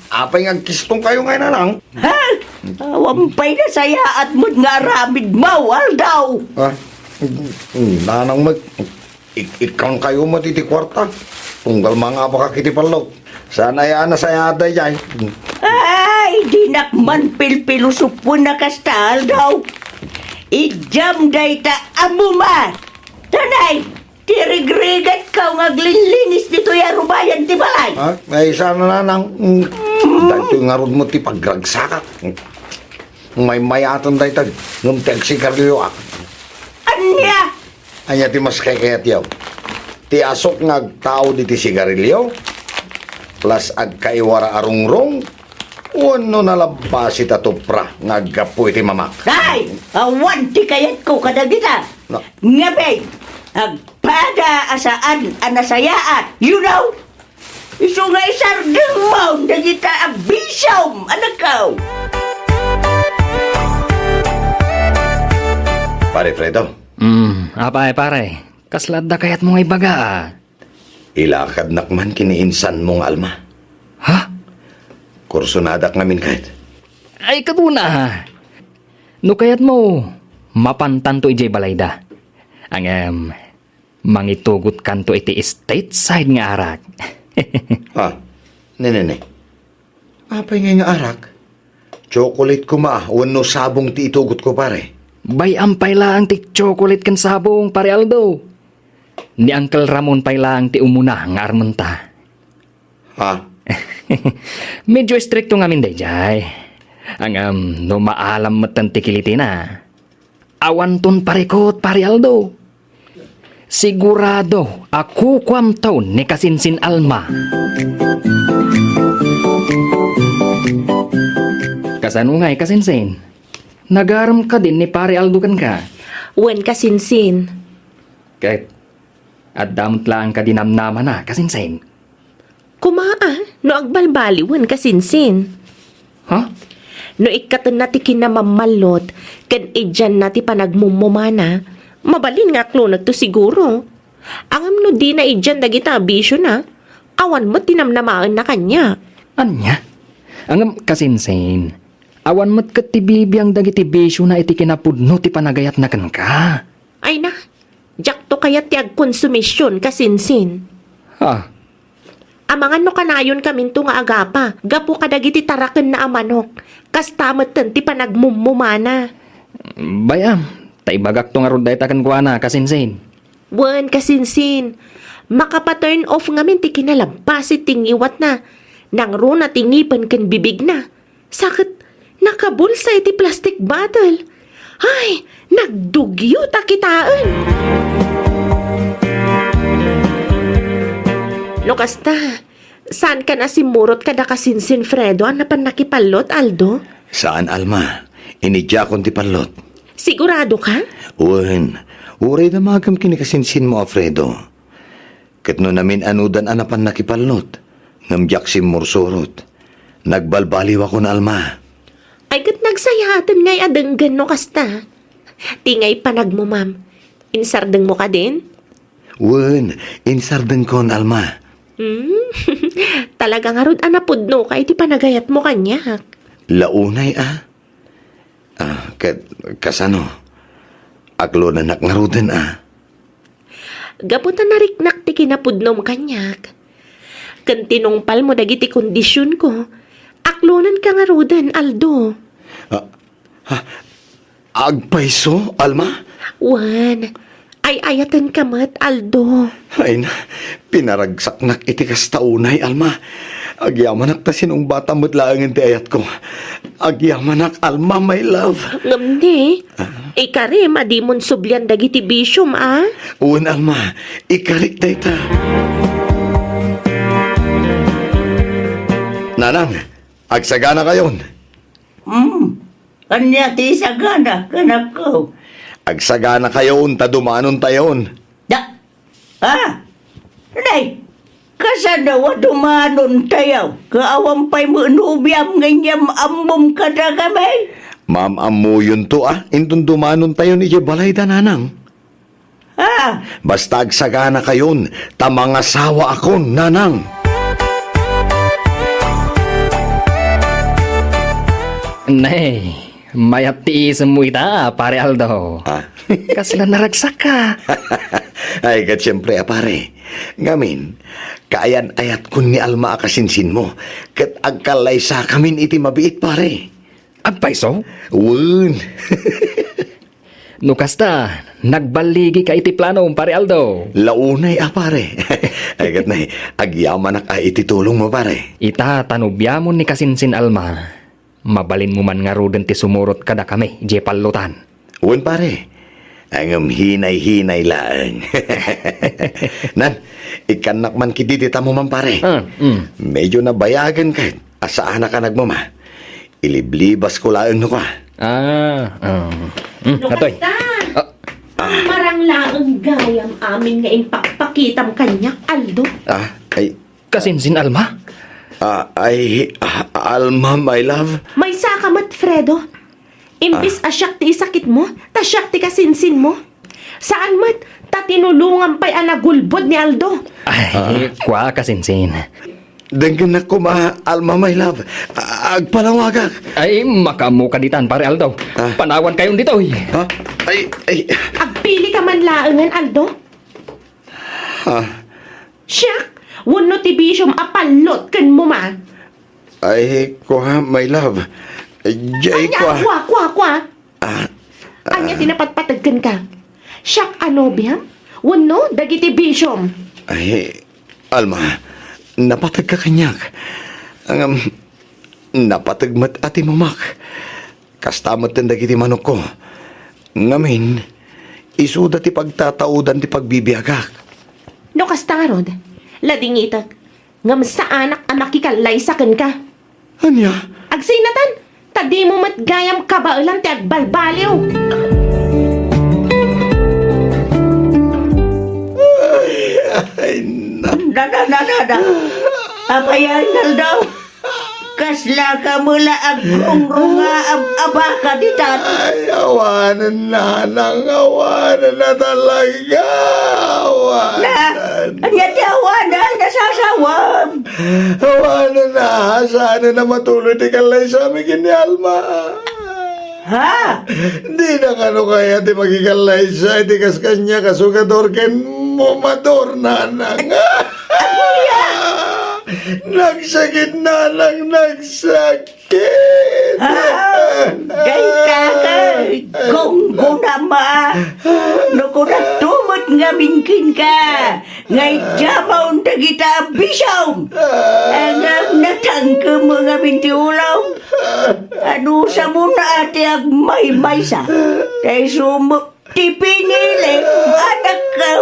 Apay nga kistong kayo ngayon nanang. Ha? Wampay na saya at mo't nga ramid mawal daw. Nanang ikang kayo matiti kwarta. Tunggal mga pakakitipalaw. Sana yan na saya aday jay. Ay, di nakman pilpilusupon na kastal daw. Ijam day ta amuma. Tanay, tirigrigat ka nga glinlinis dito yarubayan ti balay. Ha? Ay sana nanang. Dahito nga ron mo ti pagragsakat. May mayatan day tag. Ngumteg si Carlio ak. Anya? Anya ti mas kekayat yaw. Ti asok nga tao di ti sigarilyo. Plus ag kaiwara arungrong. Wano nalabas ita tupra. Naggapu iti mamak. Ay, awan ti kayat ko kadagita. No. Ngabe, agpada asaan anasayaat. You know? Iso nga isardeng mo, nagita abisom, anak ko. Pare Fredo, Apay pare. Kaslad da kayat mo ngay baga ah. ilakad nakman kiniinsan mong alma. Ha? Kursunadak ngamin kahit. Ay kaduna ha. No kayat mo, mapantan to ijay balayda. Ang mangitugot kanto iti estate side nga arak. Ha? Nene. Apay nga arak? Chocolate ko wano sabong ti itugot ko pare. Bay ampay lang ti chocolate kan sabong pare Aldo. Ni Uncle Ramon pay lang ti umuna nga armenta. Ha? Medyo stricto nga min dayjay. Ang no maalam matan ti kiliti na. Awan ton parikot pare Aldo. Sigurado ako kwam taon ni kasinsin Alma. Kasano nga'y kasinsin? Nagaram ka din ni pare Aldo kan ka. Wen kasinsin. Kahit at damot lang ka dinamnaman na kasinsin. Kumaa, no agbalbali wen kasinsin. Ha? No ikatan na ti kinamamalot, kan idyan na ti panagmumumana, mabalin nga klonag to siguro. Angam no di na idyan dagita bisyo na, awan mo tinamnamaan na kanya. Anya? Ang kasinsin, awan mo't katibibiyang dagiti bisyo na iti kinapudno ti panagayat na kan ka. Ay na, jak to kaya ti agkonsumisyon kasinsin. Ha? Amangan no kanayon kamin to nga agapa, gapo kadagiti taraken na amanok, kastamatan ti panagmumumana. Bayam, taibagak to nga roday takan kwa na kasinsin. Wen kasinsin, makapa-turn off ngamin ti kinalampasit tingiwat na, nang ro na tingipan kan bibig na. Sakit, nakabulsa iti plastic bottle. Ay, nagdugyo ta kitaan. No kasta, saan ka na simurot kada kasinsin Fredo ang napan nakipalot, Aldo? Saan alma? Inidya kon ti palot. Sigurado ka? Uwan, uray na magam kinikasinsin mo, Alfredo. Kat no namin anudan anapan nakipalot. Ngamjak si mursurot. Nagbalbaliw ako na alma. Ay kat nagsayatan ngay adenggan no kasta. Tingay panag mo, ma'am. Insardeng mo ka din? Uwan, insardan ko na alma. Talaga nga rod anapudno ka iti panagayat mo kanyak. Launay kasano? Aglo na nakngarudan Gaputan na riknak ti kinapudnom kanyak. Kan tinungpal mo dagiti kondisyon ko, aklonan ka nga rodan, Aldo. Agpaiso, Alma? Wan, ay ayatan ka mat, Aldo. Ay na, pinaragsak nak iti kastaunay, Alma. Agyamanak ta sinong bata mo't laangin ti ayat ko. Agyamanak, Alma, my love. Ngamni, ikari madimon sublyan dagiti bisyom, Uwan, Alma, ikarik day ta. Nanang, agsagana kayon. Kanya ti sagana, kanak ko. Agsagana kayon, tadumanon tayon. Da, Nay, kasanawa dumanon tayo. Kaawampay mo nubiam nganyam ambom kada kami. Ma'am, amo yun to Intun dumanon tayon iti balay da, Nanang. Basta agsagana kayon, tamang asawa akon, Nanang. Nay, mayat tiisan mo ita, pare Aldo. Kasi lang naragsak ka. Ay, kat siyempre, pare. Ngamin, kaayan-ayat kun ni Alma akasinsin mo. Kat agkalay sa kamin iti mabiit, pare. Agpaiso? Uwan. No kasta, nagbaligi ka iti plano, pare Aldo. Launay, pare. Ay, kat na, agyaman iti tulong mo, pare. Ita, tanubyamon ni kasinsin Alma. Mabalin mo man nga roden ti sumurot kada kami, je palutan. Uwan, pare. Ang hinay-hinay lang. Nan, ikanak man kititita mo man, pare. Medyo nabayagan ka. Asaan na ka nagmama? Iliblibas ko lang no ka. Atoy. Marang laang gayam amin nga impakpakitam kanyak, Aldo. Kasinsin Alma? Alma, my love. May sakamat, Fredo. Imbis asyak ti isakit mo, tasyak ti kasinsin mo. Saan mat, tatinulungan pa'y anagulbod ni Aldo. Ay, kwa kasinsin. Denggan ako Alma, my love. Agpalawagak. Ay, makamu ka ditan, pare Aldo. Panawan kayong dito. Agpili ka man laangan, Aldo. Siyak, wano ti bisyom apalot kan mo ma. Ay, kuha, my love. Jay, Anya, kwa. Anya, tinapatpatagkan ka. Siyak, ano, biyam? Wano, dagiti bisyom. Ay, Alma, napatag ka kanyak. Napatagmat ati mamak. Kastamat din dagiti manok ko. Ngamin, isuda ti pagtataudan ti pagbibiyagak. No kastarod, lading itag, ngam sa anak ang makikalay sa ken ka. Anya? Agsinatan, tadi mo matgayam kabailan ti agbalbaliw. Ay, Da. Apayan daw. Kasla ka mula agrungrunga abaka di tat. Ay, awanan na talaga. Awanan. Anya ti awanan, nasasawam. Awanan na. Sana na matulog di kalay sa amin kini Alma. Di na kano kaya di magikalay sa iti kas kanya kasugador ken momador nanang. Nagsakit nanang, nagsakit. Gay kakay, kung gunama. No tumot nga minkin ka. Ngay jamaw na kita bisaw. Ang natangka mo nga minti ulaw. Ano sa muna ate ag may sa. Tay sumok ti pinili. Anak ka.